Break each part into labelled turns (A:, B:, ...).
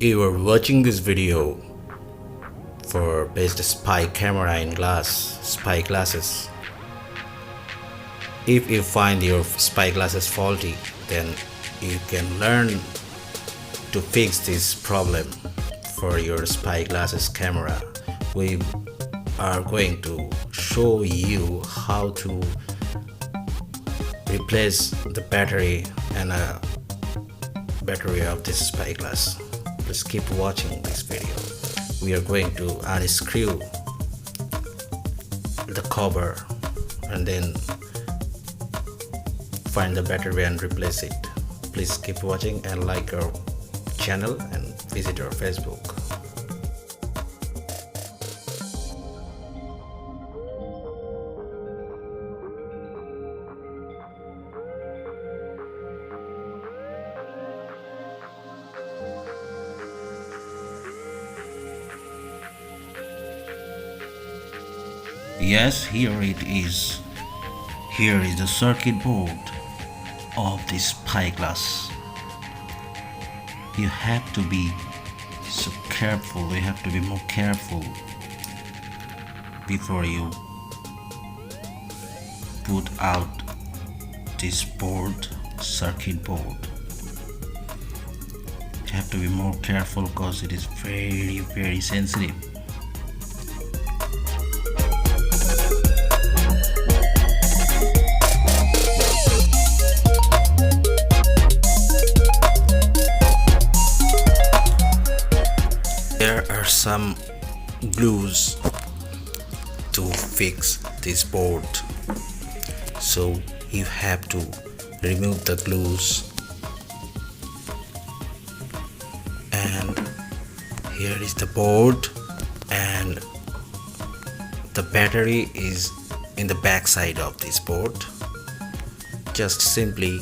A: You are watching this video for best spy camera in spy glasses. If you find your spy glasses faulty, then you can learn to fix this problem for your spy glasses camera. We are going to show you how to replace the battery and a battery of this spy glass. Please keep watching this video. We are going to unscrew the cover and then find the battery and replace it. Please keep watching and like our channel and visit our Facebook. Yes, here it is. Here is the circuit board of this spyglass. You have to be so careful. You have to be more careful before you put out this board, circuit board. You have to be more careful because it is very sensitive. There are some glues to fix this board, so you have to remove the glues, and here is the board, and the battery is in the back side of this board. Just simply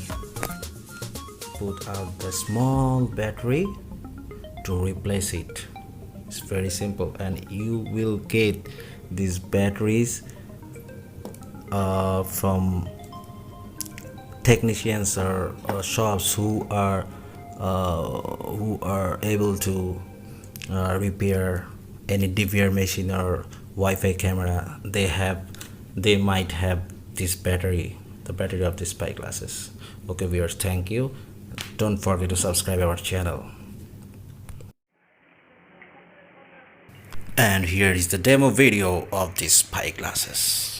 A: put out the small battery to replace it. It's very simple, and you will get these batteries from technicians or shops who are able to repair any DVR machine or Wi-Fi camera. They might have this battery, the battery of the spy glasses. Okay viewers, thank you. Don't forget to subscribe our channel. And here is the demo video of these spy glasses.